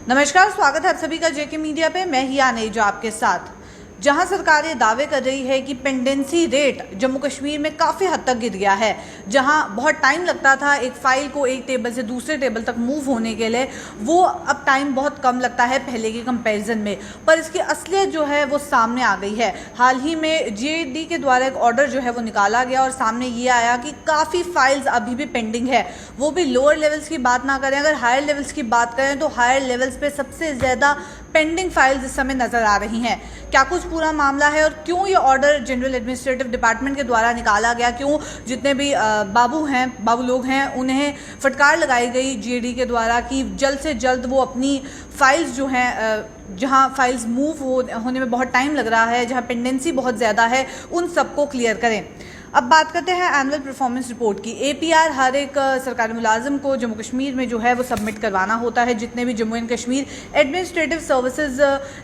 नमस्कार, स्वागत है आप सभी का जेके मीडिया पे। मैं ही आनेजा आपके साथ। जहां सरकार ये दावे कर रही है कि पेंडेंसी रेट जम्मू कश्मीर में काफ़ी हद तक गिर गया है, जहां बहुत टाइम लगता था एक फ़ाइल को एक टेबल से दूसरे टेबल तक मूव होने के लिए, वो अब टाइम बहुत कम लगता है पहले के कंपैरिजन में। पर इसकी असलियत जो है वो सामने आ गई है। हाल ही में जीएडी के द्वारा एक ऑर्डर जो है वो निकाला गया और सामने ये आया कि काफ़ी फाइल्स अभी भी पेंडिंग है। वो भी लोअर लेवल्स की बात ना करें, अगर हायर लेवल्स की बात करें तो हायर लेवल्स पे सबसे ज़्यादा पेंडिंग फाइल्स इस समय नज़र आ रही हैं। क्या कुछ पूरा मामला है और क्यों ये ऑर्डर जनरल एडमिनिस्ट्रेटिव डिपार्टमेंट के द्वारा निकाला गया, क्यों जितने भी बाबू लोग हैं उन्हें फटकार लगाई गई जीएडी के द्वारा कि जल्द से जल्द वो अपनी फाइल्स जो हैं, जहां फाइल्स मूव होने में बहुत टाइम लग रहा है, जहां पेंडेंसी बहुत ज़्यादा है, उन सबको क्लियर करें। अब बात करते हैं एनुअल परफॉर्मेंस रिपोर्ट की। एपीआर हर एक सरकारी मुलाजिम को जम्मू कश्मीर में जो है वो सबमिट करवाना होता है। जितने भी Jammu and Kashmir administrative services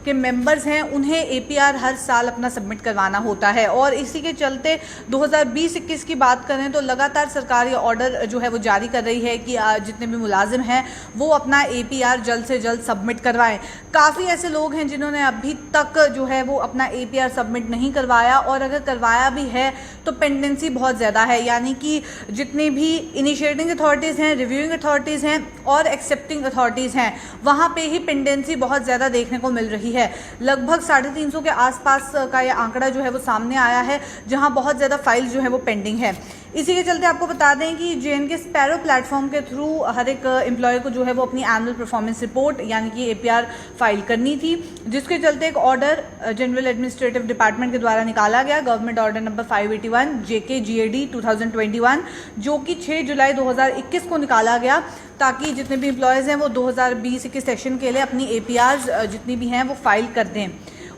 के मेंबर्स हैं उन्हें एपीआर हर साल अपना सबमिट करवाना होता है। और इसी के चलते 2020-21 की बात करें तो लगातार सरकार ये ऑर्डर जो है वो जारी कर रही है कि जितने भी मुलाजिम हैं वो अपना एपीआर जल्द से जल्द सबमिट करवाएं। काफ़ी ऐसे लोग हैं जिन्होंने अभी तक जो है वो अपना एपीआर सबमिट नहीं करवाया, और अगर करवाया भी है तो पेंडेंसी बहुत ज़्यादा है। यानी कि जितनी भी इनिशिएटिंग अथॉरिटीज़ हैं, रिव्यूइंग अथॉरिटीज़ हैं और एक्सेप्टिंग अथॉरिटीज़ हैं, वहाँ पे ही पेंडेंसी बहुत ज़्यादा देखने को मिल रही है। लगभग 350 के आसपास का ये आंकड़ा जो है वो सामने आया है, जहाँ बहुत ज़्यादा फाइल्स जो है वो पेंडिंग है। इसी के चलते आपको बता दें कि जेएनके स्पैरो प्लेटफॉर्म के थ्रू हर एक एम्प्लॉयर को जो है वो अपनी एनुअल परफॉर्मेंस रिपोर्ट यानी कि एपीआर फाइल करनी थी, जिसके चलते एक ऑर्डर जनरल एडमिनिस्ट्रेटिव डिपार्टमेंट के द्वारा निकाला गया, गवर्नमेंट ऑर्डर नंबर 581 जेके जीएडी 2021, जो कि 6 जुलाई 2021 को निकाला गया, ताकि जितने भी एम्प्लॉयज़ हैं वो 2020-21 सेशन के लिए अपनी एपीआर्स जितनी भी हैं वो फाइल कर दें।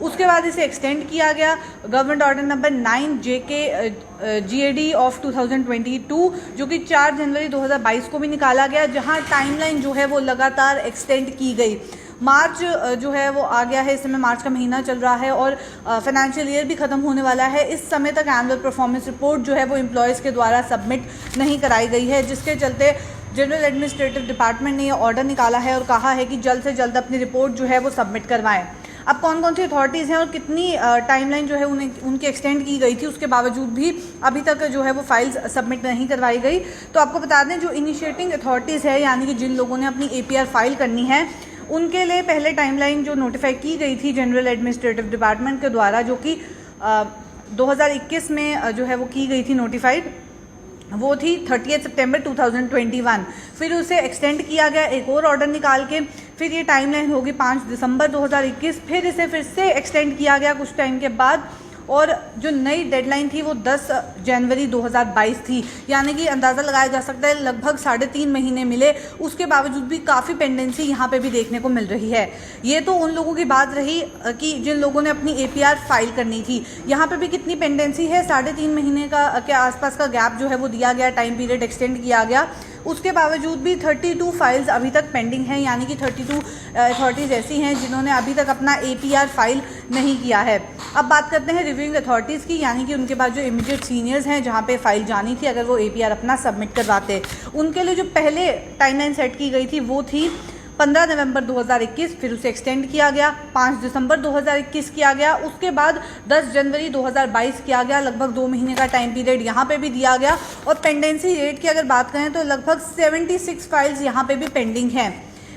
उसके बाद इसे एक्सटेंड किया गया government order number 9 JK GAD of 2022, जो कि 4 जनवरी 2022 को भी निकाला गया, जहां टाइमलाइन जो है वो लगातार एक्सटेंड की गई। मार्च जो है वो आ गया है, इस समय मार्च का महीना चल रहा है और फाइनेंशियल ईयर भी ख़त्म होने वाला है। इस समय तक एनुअल परफॉर्मेंस रिपोर्ट जो है वो एम्प्लॉयज़ के द्वारा सबमिट नहीं कराई गई है, जिसके चलते जनरल एडमिनिस्ट्रेटिव डिपार्टमेंट ने ये ऑर्डर निकाला है और कहा है कि जल्द से जल्द अपनी रिपोर्ट जो है वो सबमिट करवाएं। अब कौन कौन सी अथॉरिटीज़ हैं और कितनी टाइमलाइन जो है उनकी एक्सटेंड की गई थी, उसके बावजूद भी अभी तक जो है वो फाइल्स सबमिट नहीं करवाई गई। तो आपको बता दें, जो इनिशिएटिंग अथॉरिटीज़ है यानी कि जिन लोगों ने अपनी एपीआर फाइल करनी है, उनके लिए पहले टाइमलाइन जो नोटिफाई की गई थी जनरल एडमिनिस्ट्रेटिव डिपार्टमेंट के द्वारा, जो कि 2021 में जो है वो की गई थी नोटिफाइड, वो थी 30 सितंबर 2021। फिर उसे एक्सटेंड किया गया एक और ऑर्डर निकाल के, फिर ये टाइमलाइन होगी 5 दिसंबर 2021। फिर इसे फिर से एक्सटेंड किया गया कुछ टाइम के बाद, और जो नई डेडलाइन थी वो 10 जनवरी 2022 थी। यानी कि अंदाज़ा लगाया जा सकता है लगभग 3.5 महीने मिले, उसके बावजूद भी काफ़ी पेंडेंसी यहाँ पे भी देखने को मिल रही है। ये तो उन लोगों की बात रही कि जिन लोगों ने अपनी एपीआर फाइल करनी थी। यहाँ पे भी कितनी पेंडेंसी है, 3.5 महीने के आसपास का गैप जो है वो दिया गया, टाइम पीरियड एक्सटेंड किया गया। उसके बावजूद भी 32 फाइल्स अभी तक पेंडिंग हैं, यानी कि 32 अथॉरिटीज़ ऐसी हैं जिन्होंने अभी तक अपना एपीआर फाइल नहीं किया है। अब बात करते हैं रिव्यूइंग अथॉरिटीज़ की, यानी कि उनके पास जो इमीडिएट सीनियर्स हैं जहां पे फाइल जानी थी, अगर वो एपीआर अपना सबमिट करवाते, उनके लिए जो पहले टाइमलाइन सेट की गई थी वो थी 15 नवंबर 2021। फिर उसे एक्सटेंड किया गया, 5 दिसंबर 2021 किया गया, उसके बाद 10 जनवरी 2022 किया गया। लगभग 2 महीने का टाइम पीरियड यहाँ पे भी दिया गया। और पेंडेंसी रेट की अगर बात करें तो लगभग 76 फाइल्स यहाँ पे भी पेंडिंग हैं।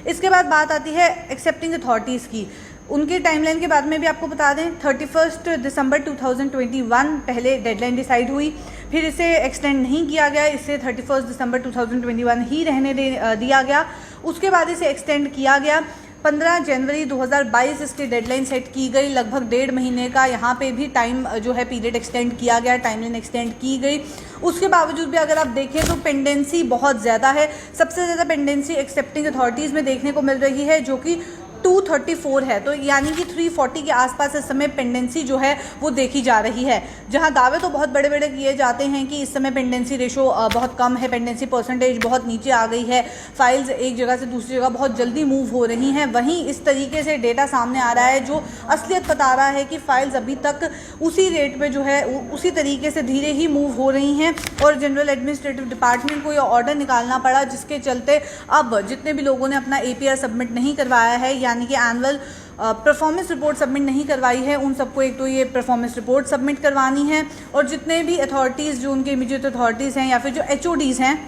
इसके बाद बात आती है एक्सेप्टिंग अथॉरिटीज़ की। उनकी टाइमलाइन के बाद में भी आपको बता दें, 31 दिसंबर 2021 पहले डेडलाइन डिसाइड हुई, फिर इसे एक्सटेंड नहीं किया गया, इसे 31 दिसंबर 2021 ही रहने दिया गया। उसके बाद इसे एक्सटेंड किया गया, 15 जनवरी 2022 इसकी डेडलाइन सेट की गई। लगभग 1.5 महीने का यहाँ पे भी टाइम जो है पीरियड एक्सटेंड किया गया, टाइमलाइन एक्सटेंड की गई। उसके बावजूद भी अगर आप देखें तो पेंडेंसी बहुत ज़्यादा है। सबसे ज़्यादा पेंडेंसी एक्सेप्टिंग अथॉरिटीज़ में देखने को मिल रही है, जो कि 234 है, तो यानी कि 340 के आसपास इस समय पेंडेंसी जो है वो देखी जा रही है। जहां दावे तो बहुत बड़े बड़े किए जाते हैं कि इस समय पेंडेंसी रेशो बहुत कम है, पेंडेंसी परसेंटेज बहुत नीचे आ गई है, फाइल्स एक जगह से दूसरी जगह बहुत जल्दी मूव हो रही हैं, वहीं इस तरीके से डेटा सामने आ रहा है जो असलियत बता रहा है कि फाइल्स अभी तक उसी रेट पे जो है उसी तरीके से धीरे ही मूव हो रही हैं। और जनरल एडमिनिस्ट्रेटिव डिपार्टमेंट को ये ऑर्डर निकालना पड़ा, जिसके चलते अब जितने भी लोगों ने अपना APR सबमिट नहीं करवाया है, यानी कि एनुअल परफॉर्मेंस रिपोर्ट सबमिट नहीं करवाई है, उन सबको एक तो ये परफॉर्मेंस रिपोर्ट सबमिट करवानी है। और जितने भी अथॉरिटीज़ जो उनके इमीडिएट अथॉरिटीज़ हैं या फिर जो HODs हैं,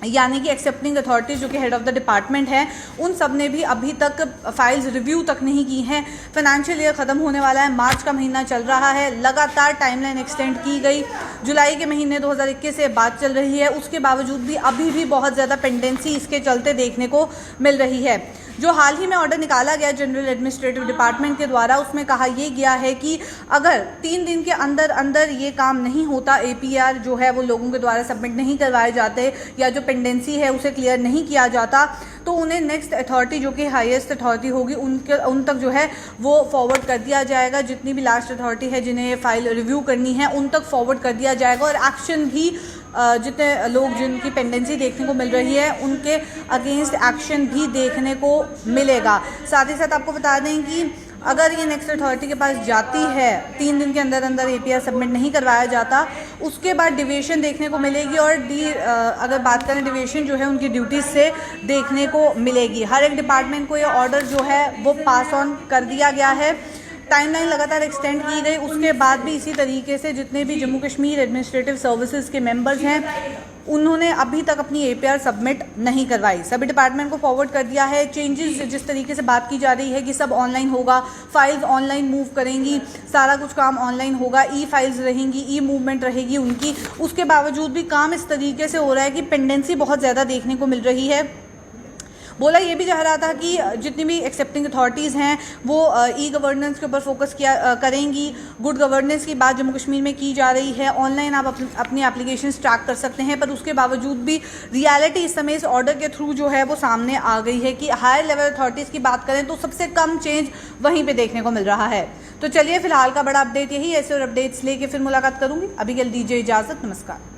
यानी कि एक्सेप्टिंग अथॉरिटीज़ जो कि हेड ऑफ द डिपार्टमेंट है, उन सब ने भी अभी तक फाइल्स रिव्यू तक नहीं की हैं। फाइनेंशियल ईयर ख़त्म होने वाला है, मार्च का महीना चल रहा है, लगातार टाइमलाइन एक्सटेंड की गई, जुलाई के महीने 2021 से बात चल रही है, उसके बावजूद भी अभी भी बहुत ज़्यादा पेंडेंसी इसके चलते देखने को मिल रही है। जो हाल ही में ऑर्डर निकाला गया जनरल एडमिनिस्ट्रेटिव डिपार्टमेंट के द्वारा, उसमें कहा यह गया है कि अगर 3 दिन के अंदर अंदर ये काम नहीं होता, APR जो है वो लोगों के द्वारा सबमिट नहीं करवाए जाते या जो पेंडेंसी है उसे क्लियर नहीं किया जाता, तो उन्हें नेक्स्ट अथॉरिटी जो कि हाईएस्ट अथॉरिटी होगी उन तक जो है वो फॉरवर्ड कर दिया जाएगा। जितनी भी लास्ट अथॉरिटी है जिन्हें ये फाइल रिव्यू करनी है उन तक फॉरवर्ड कर दिया जाएगा और एक्शन भी जितने लोग जिनकी पेंडेंसी देखने को मिल रही है उनके अगेंस्ट एक्शन भी देखने को मिलेगा। साथ ही साथ आपको बता दें कि अगर ये नेक्स्ट अथॉरिटी के पास जाती है, 3 दिन के अंदर अंदर APR सबमिट नहीं करवाया जाता, उसके बाद डिविएशन देखने को मिलेगी और अगर बात करें डिविएशन जो है उनकी ड्यूटीज़ से देखने को मिलेगी। हर एक डिपार्टमेंट को ये ऑर्डर जो है वो पास ऑन कर दिया गया है, टाइमलाइन लगातार एक्सटेंड की गई, उसके बाद भी इसी तरीके से जितने भी जम्मू कश्मीर एडमिनिस्ट्रेटिव सर्विसेज के मेंबर्स हैं उन्होंने अभी तक अपनी APR सबमिट नहीं करवाई। सभी डिपार्टमेंट को फॉरवर्ड कर दिया है। चेंजेस जिस तरीके से बात की जा रही है कि सब ऑनलाइन होगा, फाइल्स ऑनलाइन मूव करेंगी, सारा कुछ काम ऑनलाइन होगा, फाइल्स रहेंगी, मूवमेंट रहेगी उनकी, उसके बावजूद भी काम इस तरीके से हो रहा है कि पेंडेंसी बहुत ज़्यादा देखने को मिल रही है। बोला ये भी जा रहा था कि जितनी भी एक्सेप्टिंग अथॉरिटीज़ हैं वो गवर्नेंस के ऊपर फोकस करेंगी। गुड गवर्नेंस की बात जम्मू कश्मीर में की जा रही है, ऑनलाइन आप अपनी एप्लीकेशन ट्रैक कर सकते हैं, पर उसके बावजूद भी रियलिटी इस समय इस ऑर्डर के थ्रू जो है वो सामने आ गई है कि हायर लेवल अथॉरिटीज़ की बात करें तो सबसे कम चेंज वहीं पर देखने को मिल रहा है। तो चलिए फिलहाल का बड़ा अपडेट यही, ऐसे और अपडेट्स लेके फिर मुलाकात करूँगी। अभी के लिए दीजिए इजाज़त, नमस्कार।